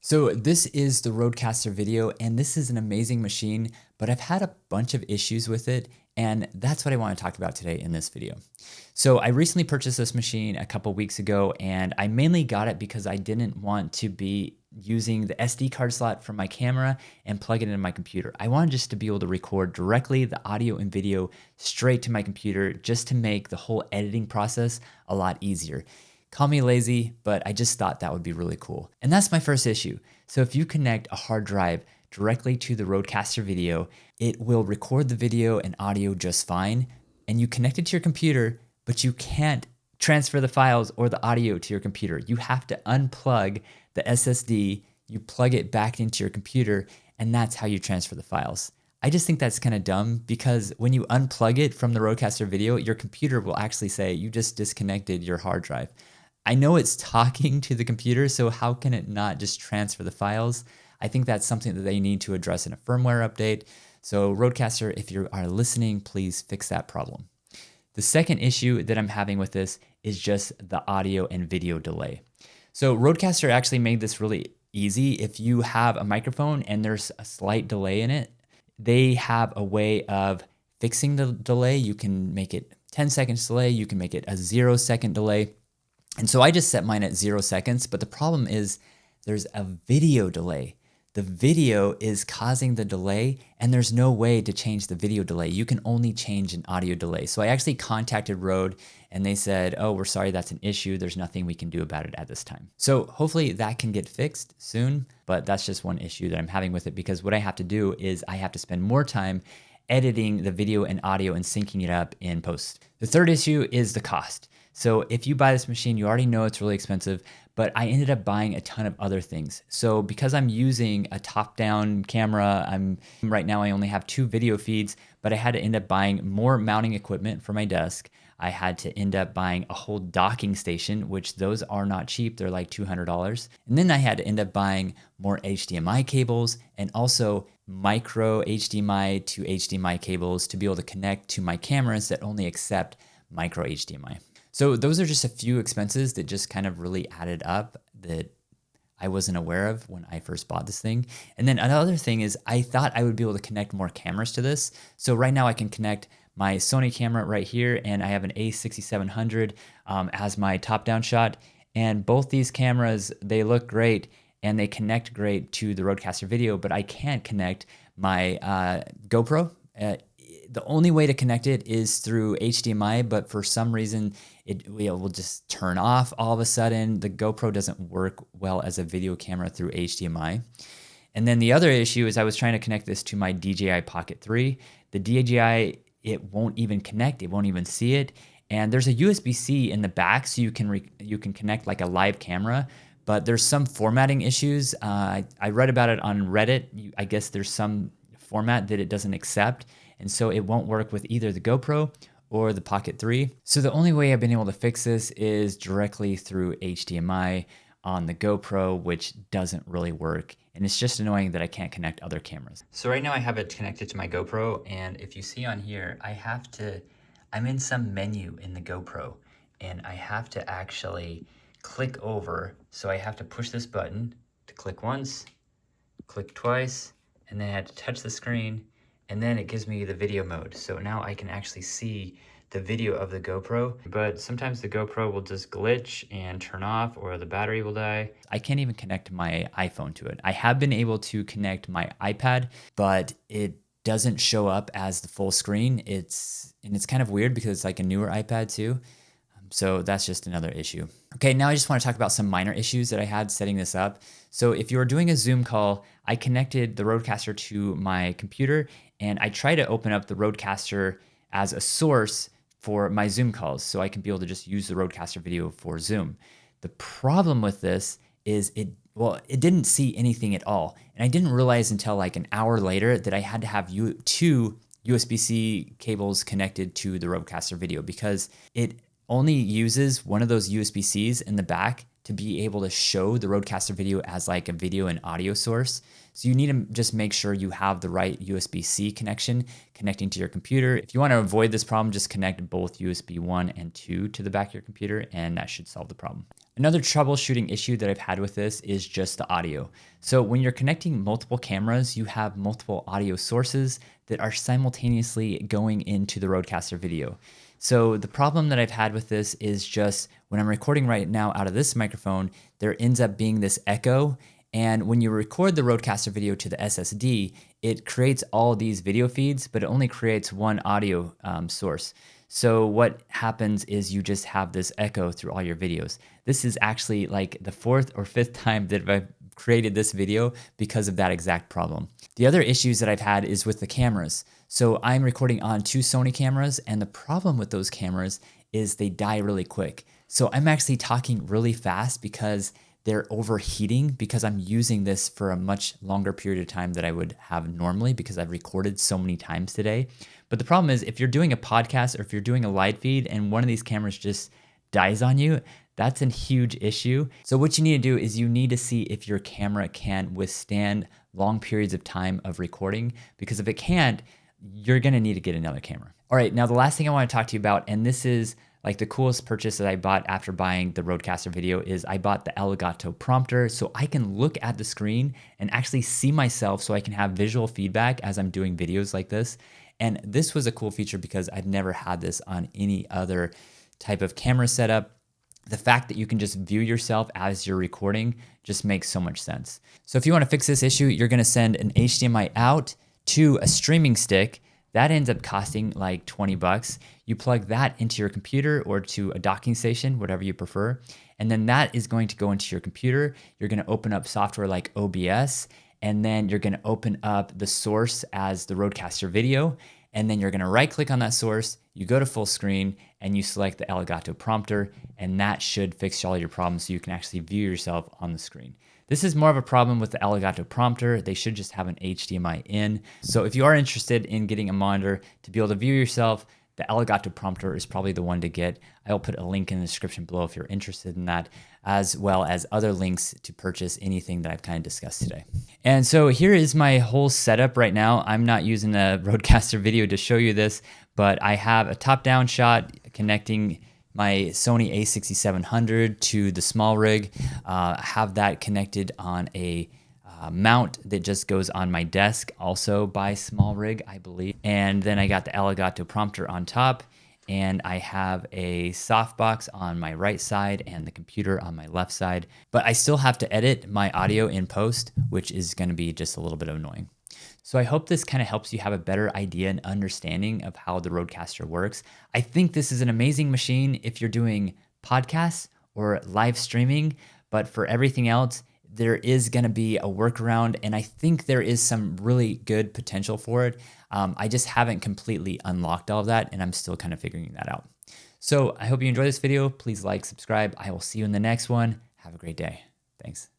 So this is the Rodecaster video, and this is an amazing machine, but I've had a bunch of issues with it, and that's what I want to talk about today in this video. So I recently purchased this machine a couple weeks ago, and I mainly got it because I didn't want to be using the SD card slot from my camera and plug it into my computer. I wanted just to be able to record directly the audio and video straight to my computer just to make the whole editing process a lot easier. Call me lazy, but I just thought that would be really cool. And that's my first issue. So if you connect a hard drive directly to the Rodecaster video, it will record the video and audio just fine. And you connect it to your computer, but you can't transfer the files or the audio to your computer. You have to unplug the SSD, you plug it back into your computer, and that's how you transfer the files. I just think that's kind of dumb because when you unplug it from the Rodecaster video, your computer will actually say you just disconnected your hard drive. I know it's talking to the computer, so how can it not just transfer the files? I think that's something that they need to address in a firmware update. So Rodecaster, if you are listening, please fix that problem. The second issue that I'm having with this is just the audio and video delay. So Rodecaster actually made this really easy. If you have a microphone and there's a slight delay in it, they have a way of fixing the delay. You can make it 10 seconds delay, you can make it a 0-second delay. And so I just set mine at 0 seconds, but the problem is there's a video delay. The video is causing the delay, and there's no way to change the video delay. You can only change an audio delay. So I actually contacted Rode, and they said, oh, we're sorry, that's an issue. There's nothing we can do about it at this time. So hopefully that can get fixed soon, but that's just one issue that I'm having with it because what I have to do is I have to spend more time editing the video and audio and syncing it up in post. The third issue is the cost. So if you buy this machine, you already know it's really expensive, but I ended up buying a ton of other things. So because I'm using a top-down camera, right now I only have 2 video feeds, but I had to end up buying more mounting equipment for my desk. I had to end up buying a whole docking station, which those are not cheap. They're like $200. And then I had to end up buying more HDMI cables and also micro HDMI to HDMI cables to be able to connect to my cameras that only accept micro HDMI. So those are just a few expenses that just kind of really added up that I wasn't aware of when I first bought this thing. And then another thing is I thought I would be able to connect more cameras to this. So right now I can connect my Sony camera right here, and I have an A6700 as my top-down shot. And both these cameras, they look great and they connect great to the Rodecaster video, but I can't connect my GoPro. The only way to connect it is through HDMI, but for some reason it will just turn off all of a sudden. The GoPro doesn't work well as a video camera through HDMI. And then the other issue is I was trying to connect this to my DJI Pocket 3. The DJI, it won't even connect, it won't even see it. And there's a USB-C in the back so you can connect like a live camera, but there's some formatting issues. I read about it on Reddit. I guess there's some format that it doesn't accept. And so it won't work with either the GoPro or the Pocket 3. So the only way I've been able to fix this is directly through HDMI on the GoPro, which doesn't really work. And it's just annoying that I can't connect other cameras. So right now I have it connected to my GoPro. And if you see on here, I'm in some menu in the GoPro and I have to actually click over. So I have to push this button to click once, click twice, and then I had to touch the screen. And then it gives me the video mode. So now I can actually see the video of the GoPro, but sometimes the GoPro will just glitch and turn off or the battery will die. I can't even connect my iPhone to it. I have been able to connect my iPad, but it doesn't show up as the full screen. It's kind of weird because it's like a newer iPad too. So that's just another issue. Okay, now I just want to talk about some minor issues that I had setting this up. So if you're doing a Zoom call, I connected the Rodecaster to my computer and I try to open up the Rodecaster as a source for my Zoom calls so I can be able to just use the Rodecaster video for Zoom. The problem with this is it didn't see anything at all. And I didn't realize until like an hour later that I had to have 2 USB-C cables connected to the Rodecaster video because it only uses one of those USB-Cs in the back to be able to show the Rodecaster video as like a video and audio source. So you need to just make sure you have the right USB-C connection connecting to your computer. If you want to avoid this problem, just connect both USB 1 and 2 to the back of your computer, and that should solve the problem. Another troubleshooting issue that I've had with this is just the audio. So when you're connecting multiple cameras, you have multiple audio sources that are simultaneously going into the Rodecaster video. So the problem that I've had with this is just when I'm recording right now out of this microphone, there ends up being this echo. And when you record the Rodecaster video to the SSD, it creates all these video feeds, but it only creates one audio source. So what happens is you just have this echo through all your videos. This is actually like the 4th or 5th time that I've created this video because of that exact problem. The other issues that I've had is with the cameras. So I'm recording on 2 Sony cameras, and the problem with those cameras is they die really quick. So I'm actually talking really fast because they're overheating, because I'm using this for a much longer period of time than I would have normally because I've recorded so many times today. But the problem is if you're doing a podcast or if you're doing a live feed and one of these cameras just dies on you, that's a huge issue. So what you need to do is you need to see if your camera can withstand long periods of time of recording, because if it can't, you're gonna need to get another camera. All right, now the last thing I wanna talk to you about, and this is like the coolest purchase that I bought after buying the Rodecaster video, is I bought the Elgato Prompter so I can look at the screen and actually see myself, so I can have visual feedback as I'm doing videos like this. And this was a cool feature because I've never had this on any other type of camera setup. The fact that you can just view yourself as you're recording just makes so much sense. So if you want to fix this issue, you're going to send an HDMI out to a streaming stick. That ends up costing like 20 bucks. You plug that into your computer or to a docking station, whatever you prefer. And then that is going to go into your computer. You're going to open up software like OBS, and then you're going to open up the source as the Rodecaster video. And then you're going to right click on that source, you go to full screen, and you select the Elgato Prompter, and that should fix all your problems so you can actually view yourself on the screen. This is more of a problem with the Elgato Prompter. They should just have an HDMI in. So if you are interested in getting a monitor to be able to view yourself, the Elgato Prompter is probably the one to get. I'll put a link in the description below if you're interested in that, as well as other links to purchase anything that I've kind of discussed today. And so here is my whole setup right now. I'm not using a Rodecaster video to show you this, but I have a top-down shot connecting my Sony a6700 to the small rig. I have that connected on a mount that just goes on my desk, also by small rig, I believe. And then I got the Elgato Prompter on top, and I have a softbox on my right side and the computer on my left side. But I still have to edit my audio in post, which is going to be just a little bit annoying. So I hope this kind of helps you have a better idea and understanding of how the Rodecaster works. I think this is an amazing machine if you're doing podcasts or live streaming, but for everything else, there is going to be a workaround, and I think there is some really good potential for it. I just haven't completely unlocked all of that, and I'm still kind of figuring that out. So I hope you enjoyed this video. Please like, subscribe. I will see you in the next one. Have a great day. Thanks.